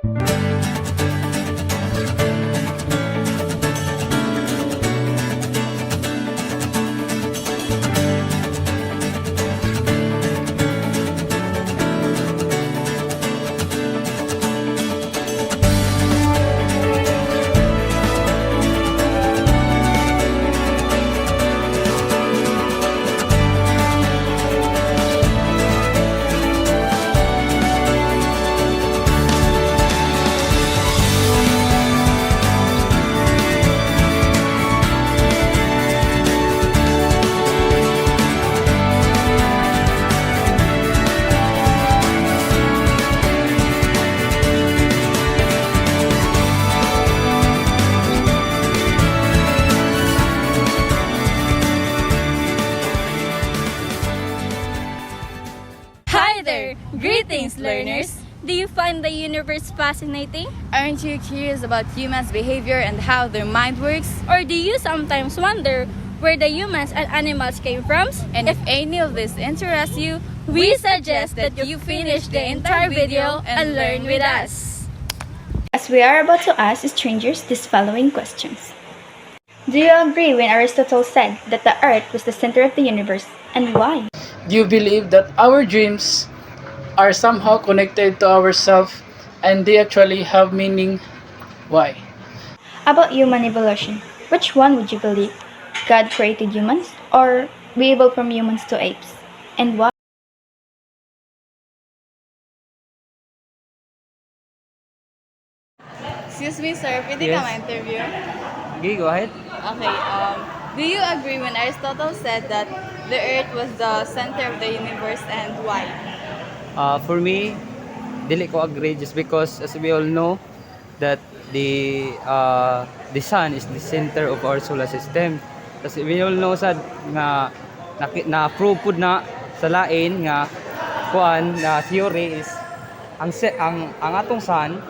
Hi there! Greetings, learners! Do you find the universe fascinating? Aren't you curious about humans' behavior and how their mind works? Or do you sometimes wonder where the humans and animals came from? And if any of this interests you, We suggest that you finish the entire video and learn with us. As we are about to ask strangers these following questions. Do you agree when Aristotle said that the earth was the center of the universe, and why? Do you believe that our dreams are somehow connected to ourselves and they actually have meaning? Why? About human evolution, which one would you believe? God created humans, or we evolved from humans to apes? And why? excuse me sir, pwede Yes. ka ma-interview? Okay, go ahead. Okay, do you agree when Aristotle said that the earth was the center of the universe and why? For me, dili ko agree just because as we all know that the sun is the center of our solar system. Kasi we all know sad nga na-prove pud na sa lain nga kuan na theory is ang atong sun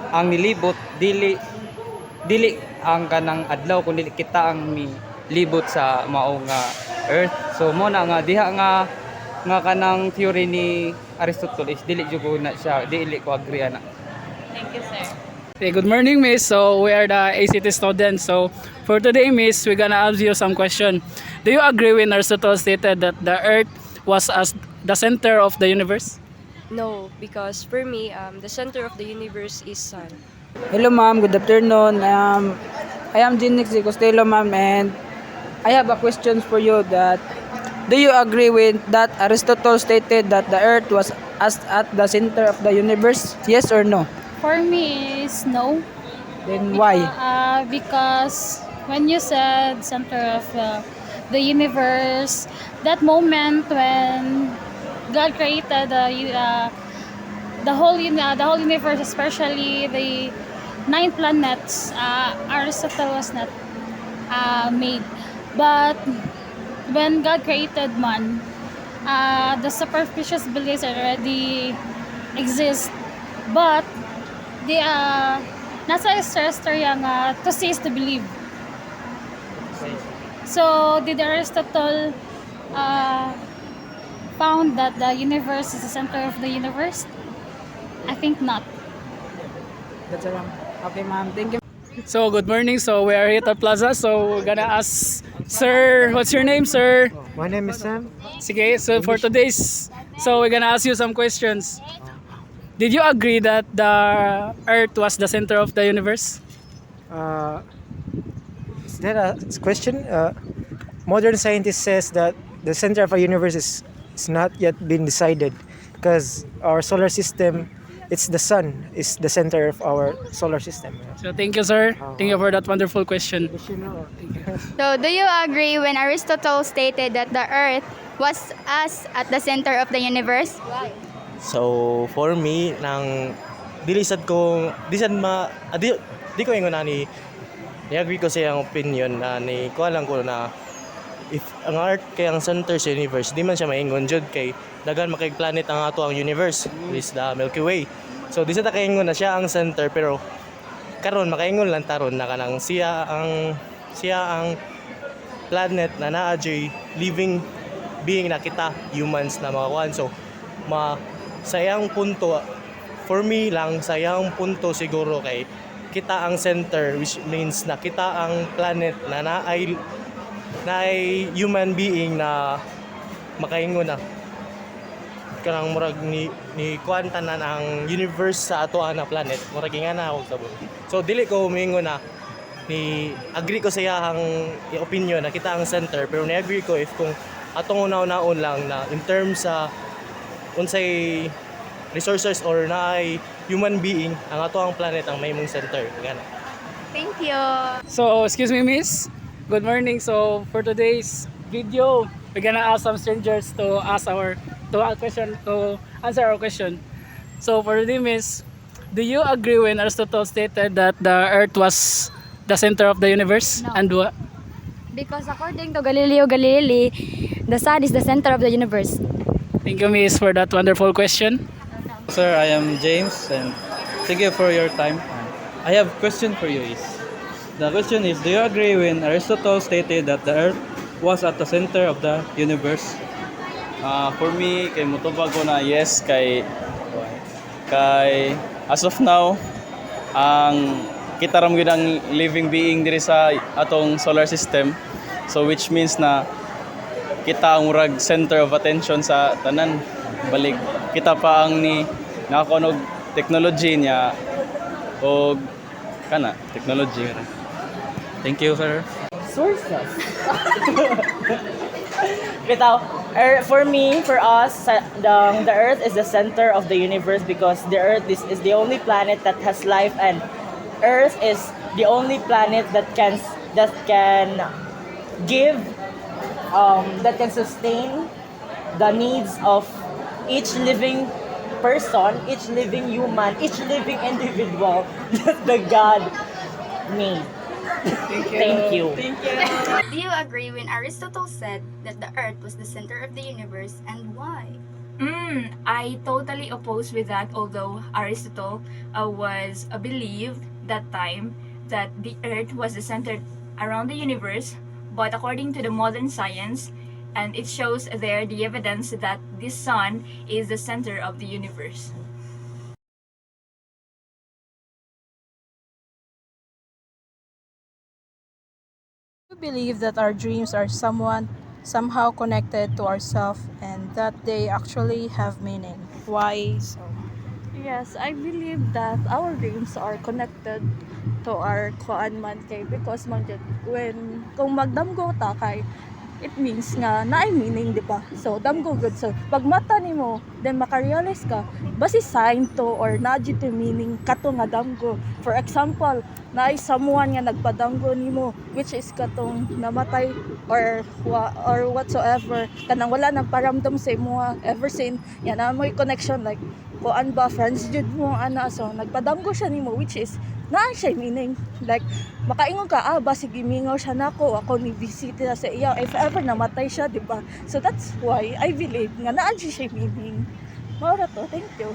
ang nilibot dili ang kanang adlaw kundi kita ang milibot sa mao nga earth. So mo na nga diha nga kanang theory ni Aristotle is dili jud ko na siya dili ko agree ana. Thank you sir. Okay, good morning, Miss. So we are the ACT students. So for today, Miss, we're gonna ask you some question. Do you agree when Aristotle stated that the earth was as the center of the universe? No, because for me, the center of the universe is sun. Hello ma'am, good afternoon. I am Jinix Costello ma'am, and I have a question for you that do you agree with that Aristotle stated that the earth was at the center of the universe? Yes or no? For me is no. Then why? Because when you said center of the universe, that moment when God created the whole universe, especially the 9 planets, Aristotle was not made. But when God created man, the superstitious beliefs already exist. But the nasa istorya nga to see is to believe. So did Aristotle found that the universe is the center of the universe? I think not. That's all. Okay ma'am, thank you. So good morning. So we are here at Plaza. So we're gonna ask Sir, what's your name, sir? My name is Sam. Sige, so for today's, so we're gonna ask you some questions. Did you agree that the earth was the center of the universe? Is that a question? Modern scientist says that the center of our universe is not yet been decided because our solar system, it's the sun is the center of our solar system. So thank you, sir. Thank you for that wonderful question. So, do you agree when Aristotle stated that the earth was us at the center of the universe? So for me nang di ko ingon na ni agree ko sa iyang opinion na ni ko lang ko na if ang earth kay ang center sa universe di man siya maingon jud kay daghan makay planet ang ato ang universe is the Milky Way. So di sa ta kaingon na siya ang center pero karon makaingon lang taron na kanang siya ang planet na naa living being na kita humans na mga kuan. So sa iyang punto for me lang sayang punto siguro kay kita ang center, which means na kita ang planet na naay human being na makaingon na kanang murag ni kuan tanan ang universe sa ato na planet murag nga na ako sabon. So dili ko moingon na ni agree ko sa iyang opinion na kita ang center, pero ni-agree ko if kung atong una-unaon lang na in terms sa unsay resources or naay human being ang ato ang planet ang mahimong center gana. Thank you. So, excuse me, miss. Good morning. So, for today's video, we're gonna ask some strangers to answer our question. So, for today, miss, do you agree when Aristotle stated that the Earth was the center of the universe? No. And what? Because according to Galileo Galilei, the sun is the center of the universe. Thank you, miss, for that wonderful question. Sir, I am James and thank you for your time. I have question for you the question is, do you agree when Aristotle stated that the Earth was at the center of the universe? For me, kay mutubag ko na yes kay as of now ang kita ram gyud ang living being diri sa atong solar system. So which means na kita ang murag center of attention sa tanan. Balik kita pa ang ni nakakunog technology niya o kana technology. Thank you, sir. Sources. For me, for us, the Earth is the center of the universe because the Earth is the only planet that has life, and Earth is the only planet that can give that can sustain the needs of each living person, each living human, each living individual that the God made. Thank you. Do you agree when Aristotle said that the Earth was the center of the universe, and why? I totally oppose with that, although Aristotle was believed that time that the Earth was the center around the universe, but according to the modern science, and it shows there the evidence that the sun is the center of the universe. We believe that our dreams are somehow connected to ourselves and that they actually have meaning. Why so? Yes, I believe that our dreams are connected to our kuan man kay because kung magdamgo ta kay it means nga naay meaning, di ba? So damgo good. So pag mata nimo then makarealize ka basi sign to or naji to meaning kato nga damgo. For example, naay someone nga nagpadamgo nimo which is katong namatay or whatsoever kanang wala nang paramdam sa imo ever since yan na may connection like kuan ba friends jud mo ana, so nagpadamgo siya nimo which is naa siya meaning like makaingon ka basi gimingaw siya nako ako ni bisita sa iya if ever namatay siya, di ba? So that's why I believe nga naa siya meaning. Mao ra to. Thank you.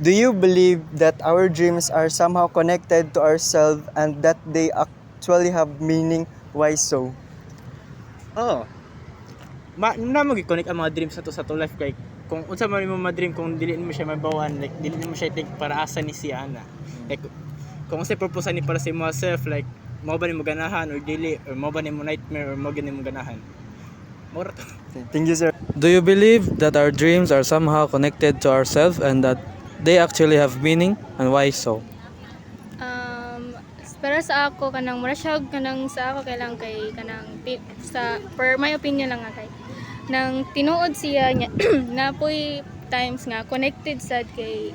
Do you believe that our dreams are somehow connected to ourselves and that they actually have meaning? Why so? Oo. Na mag-connect ang mga dreams sa to life kay kung unsa man mo ma-dream kung dili mo siya mabawan, like dili mo siya take para asa ni siya na. Like kung sa purpose ni para sa imo self, like mao ba nimo ganahan or dili, or mao ba nimo nightmare or mao gani mo ganahan. Mao ra to. Thank you, sir. Do you believe that our dreams are somehow connected to ourselves and that they actually have meaning, and why so? Para sa ako kanang mura siya kanang sa ako kailang kay kanang sa per my opinion lang nga kay nang tinuod siya niya napoy times nga connected sad kay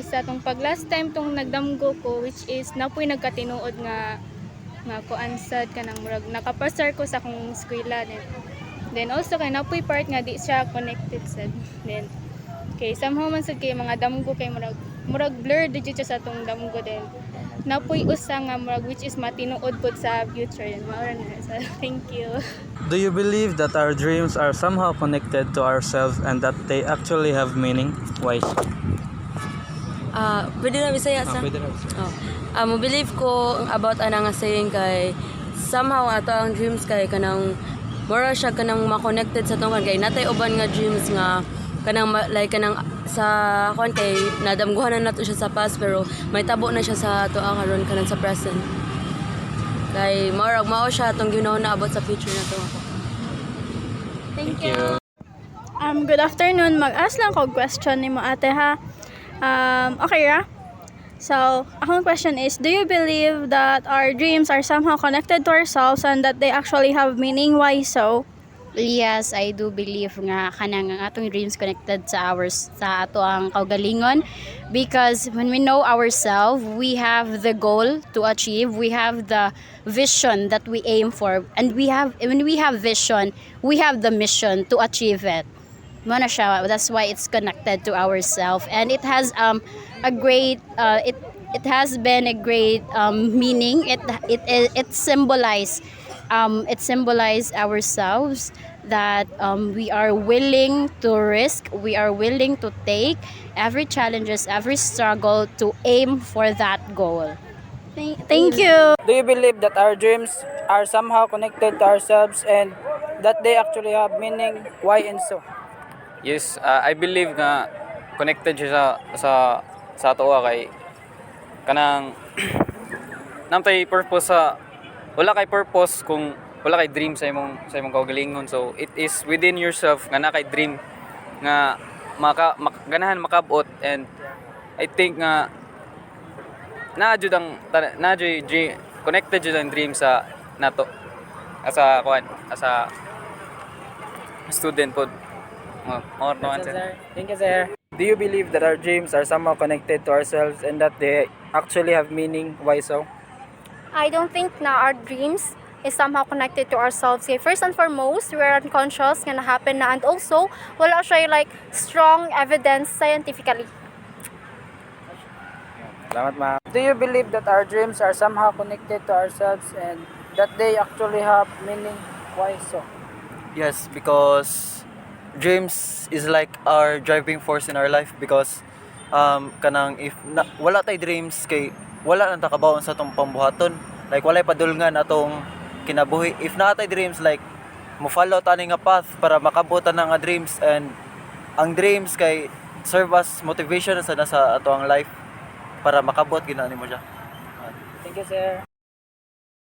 sa tong pag last time tong nagdamgo ko which is napoy nagkatinuod nga kuan sad kanang murag nakapasar ko sa akong eskwela then also kay napoy part nga di siya connected sad then kay somehow man sad kay mga damgo kay murag blur digit siya sa tong damgo then napoy usa nga murag which is matinuod pud sa future and mao na sa thank you. Do you believe that our dreams are somehow connected to ourselves and that they actually have meaning? Why? Pwede na bisaya sa? Pwede na. Mo believe ko about ana nga saying kay somehow ato ang dreams kay kanang mura siya kanang ma-connected sa tungkan kay natay uban nga dreams nga like kanang sa kon kay nadamguhan na nato siya sa past pero may tabo na siya sa ato karon kanang sa present. Kay mao siya atong ginahon na abot sa future na to. Thank you. Good afternoon. Mag-ask lang ko question ni mo ate ha. Okay ra? So, akong question is, do you believe that our dreams are somehow connected to ourselves and that they actually have meaning? Why so? Yes, I do believe nga kanang ang atong dreams connected sa ato ang kaugalingon, because when we know ourselves, we have the goal to achieve, we have the vision that we aim for, and when we have vision, we have the mission to achieve it. Mo na siya, that's why it's connected to ourselves, and it has a great it has been a great meaning. It symbolize ourselves that we are willing to risk, we are willing to take every challenges, every struggle to aim for that goal. Thank you. Do you believe that our dreams are somehow connected to ourselves and that they actually have meaning? Why and so? Yes, I believe nga connected siya sa ato kay kanang namtay purpose sa wala kay purpose kung wala kay dream sa imong kaugalingon. So it is within yourself nga na kay dream nga ganahan makabot, and I think nga connected jud ang dream sa nato asa student pod. Thank you, sir. Do you believe that our dreams are somehow connected to ourselves and that they actually have meaning? Why so? I don't think na our dreams is somehow connected to ourselves. Okay, first and foremost, we are unconscious nga na-happen na, and also wala siya like strong evidence scientifically. Salamat, ma'am. Do you believe that our dreams are somehow connected to ourselves and that they actually have meaning? Why so? Yes, because dreams is like our driving force in our life, because kanang if wala tay dreams kay wala nang takabawon sa atong pambuhaton, like walay padulngan atong kinabuhi. If na tay dreams, like mo follow tani nga path para makabutan nga dreams, and ang dreams kay serve as motivation sa ato ang life para makabot ginani mo siya. Thank you, sir.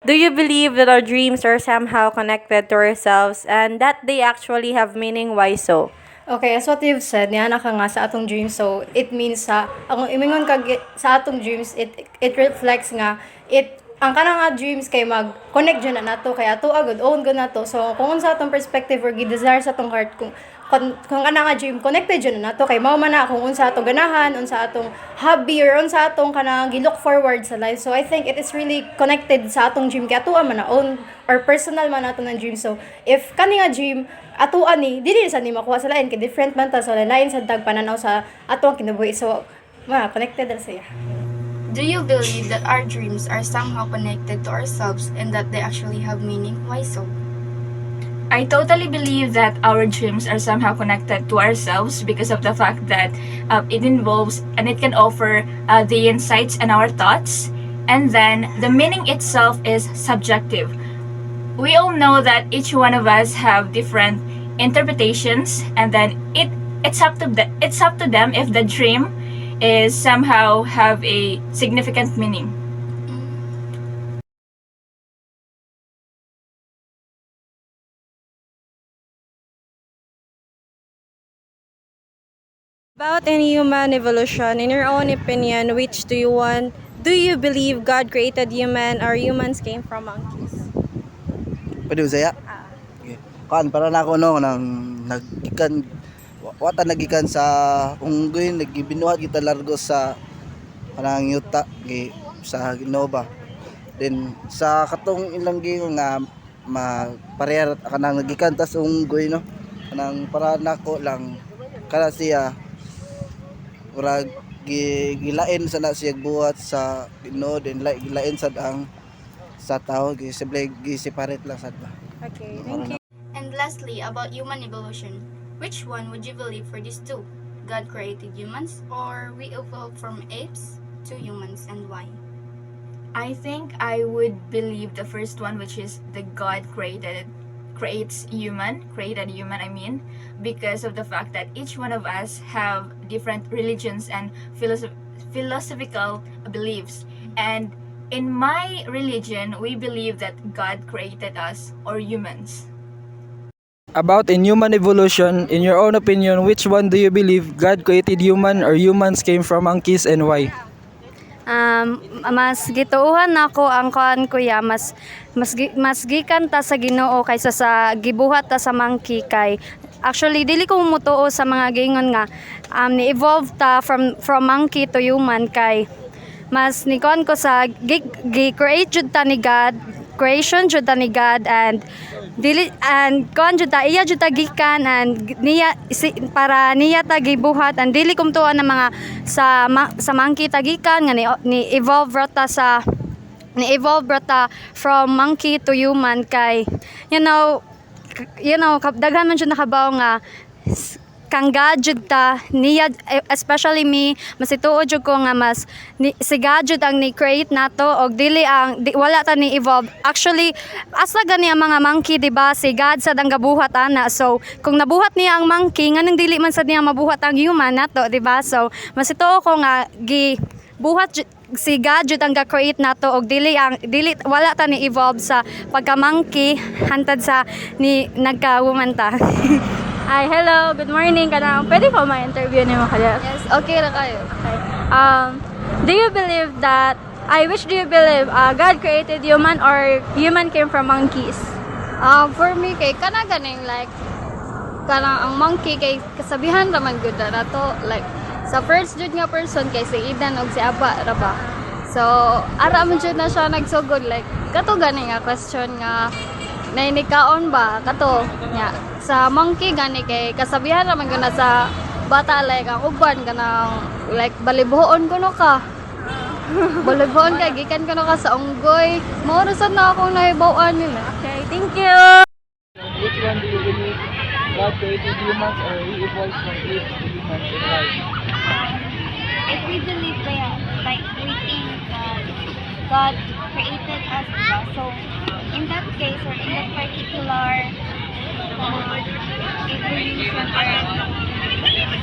Do you believe that our dreams are somehow connected to ourselves and that they actually have meaning? Why so? Okay, as what you've said, niya ka nga sa atong dreams, so it means ang imingon kag sa atong dreams, it reflects nga ang kanang nga dreams kay mag-connect dyan na nato, kaya ato agad own gud nato. So kung sa atong perspective or gi-desire sa atong heart, kung ana nga dream connected dyan na nato, kay mao man na kung unsa atong ganahan, unsa atong hobby, or unsa atong kanang gi-look forward sa life. So I think it is really connected sa atong dream, kaya ato man na own or personal man nato ng dream. So if kani nga dream ato ani dili sa ni makuha sa lain, kay different man ta, so lain sa dag pananaw sa atong kinabuhi. So connected ra siya. Do you believe that our dreams are somehow connected to ourselves and that they actually have meaning? Why so? I totally believe that our dreams are somehow connected to ourselves because of the fact that it involves and it can offer the insights and our thoughts, and then the meaning itself is subjective. We all know that each one of us have different interpretations, and then it's up to them if the dream is somehow have a significant meaning. About any human evolution, in your own opinion, which do you believe God created human or humans came from monkeys? Pwede usaya? Okay. Para na ako nang nagkikan wata nagikan sa unggoy, nagibinuhat kita largo sa kanang yuta sa Ginova. Then sa katong ilang gingon nga pareha kanang nagikan tas unggoy no, kanang para nako lang kana siya ura gilain sa na siya buhat sa Ginoo, then gilain sad ang sa tao gi-separate lang sad ba. Okay, thank you. And lastly, about human evolution, which one would you believe for these two? God created humans, or we evolved from apes to humans, and why? I think I would believe the first one, which is the God created created human, I mean, because of the fact that each one of us have different religions and philosophical beliefs. And in my religion, we believe that God created us, or humans. About in human evolution, in your own opinion, which one do you believe, God created human or humans came from monkeys, and why? Mas gituuhan nako ang kuan kuya, mas gikan ta sa Ginoo kaysa sa gibuhat ta sa monkey. Kay actually dili ko mutuo sa mga gingon nga ni-evolve ta from monkey to human. Kay mas nikon ko sa gi-create jud ta ni God, creation jud ta ni God, and kon jud ta iya jud ta gikan, and niya para niya ta gibuhat, and dili kumtuan ng mga sa monkey ta gikan nga ni evolve rata from monkey to human. Kay you know daghan man jud nakabaw nga kang God jud ta niya, especially me, masituod jud ko nga si God jud ang ni-create nato, og wala ta ni evolve. Actually asa gani ang mga monkey, diba? Si God sad ang gabuhat ana. So kung nabuhat niya ang monkey, nganong dili man sad niya mabuhat ang human nato, diba? So masituo ko nga gibuhat si God jud ang ga-create nato, og wala ta ni evolve sa pagka monkey hantad sa ni nagka-woman ta. Hi, hello, good morning. Pwede po ma-interview niyo kaya? Yes, okay ra kayo. Okay. Do you believe God created human or human came from monkeys? For me kay kana ganing like ang monkey kay kasabihan ra man gud na to, like sa first jud nga person kay si Idan og si Aba ra ba. So ara man jud na siya nagsugod, like kato gani nga question nga nainikaon ba kato nya sa monkey gani kay kasabihan ra man gud na sa bata, like ang uban kanang like balibhoon kuno ka. Balibhoon kay gikan kuno ka sa unggoy. Mao ra sad na akong nahibaw-an nila. Okay, thank you. Which one do you believe, God created humans or He evolved from apes to humans, and why? If we believe like we think that God created us, so in that case or in that particular evolution or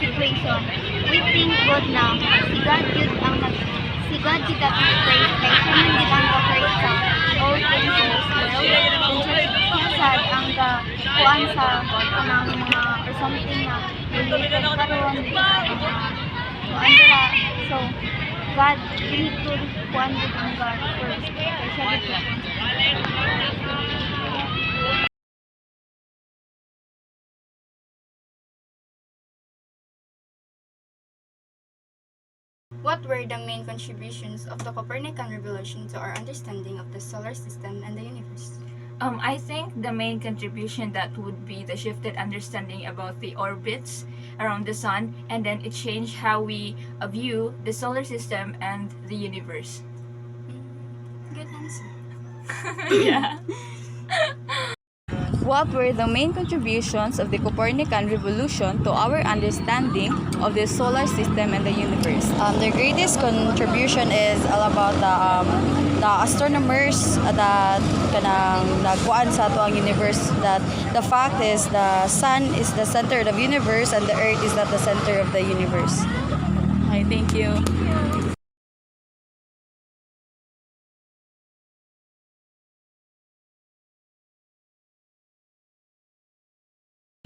situation, we think God na si God yun ang create, kaya siya man din ang create sa all things in this world. Kung siya sad ang kuan sa kanang mga or something na related karon sa mga kuan dira. So God really could kuan din ang God first, kaya siya dito. What were the main contributions of the Copernican revolution to our understanding of the solar system and the universe? I think the main contribution that would be the shifted understanding about the orbits around the sun, and then it changed how we view the solar system and the universe. Good answer. Yeah. What were the main contributions of the Copernican revolution to our understanding of the solar system and the universe? The greatest contribution is all about the astronomers that kanang nagkuan sa ato ang universe, that the fact is the sun is the center of the universe and the earth is not the center of the universe. Okay, thank you.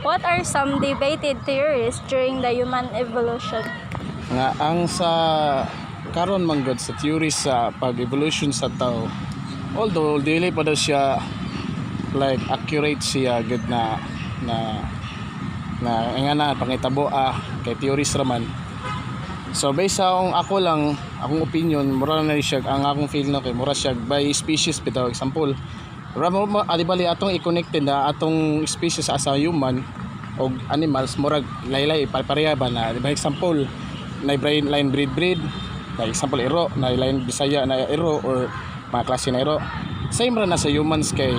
What are some debated theories during the human evolution? Nga ang sa karon man gud sa theories sa pag-evolution sa tao, although dili pa daw siya like accurate siya gud na nga na pangitabo kay theories raman. So based sa akong opinion, mura na siya ang akong feel na kay mura siya by species bitaw. Example, adibali atong i-connected na atong species as a human o animals murag laylay pareha ba na, diba? Example, na line breed na example iro na line Bisaya na iro or mga klase na iro, same ra na sa humans. Kay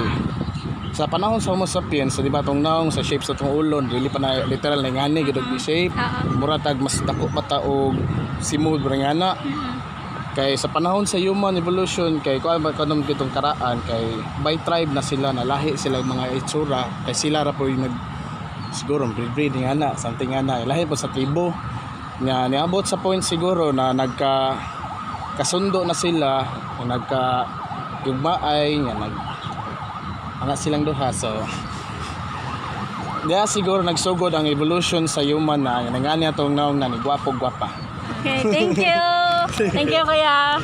sa panahon sa Homo sapiens, di ba, tong naong sa shape sa tong ulon dili pa na literal na ngani gid og shape, mura tag mas dako mata og simod ra ngana. Kay sa panahon sa human evolution kay kuan ba kanang kitong karaan kay by tribe na sila, nalahi sila yung mga itsura kay sila ra po yung siguro breeding ana something ana lahi po sa tribo nga niabot sa point siguro na kasundo na sila, nagka yugmaay nga anak silang duha. So diya siguro nagsugod ang evolution sa human na nangani atong naong na ni gwapo gwapa. Okay, thank you. Thank you, kuya.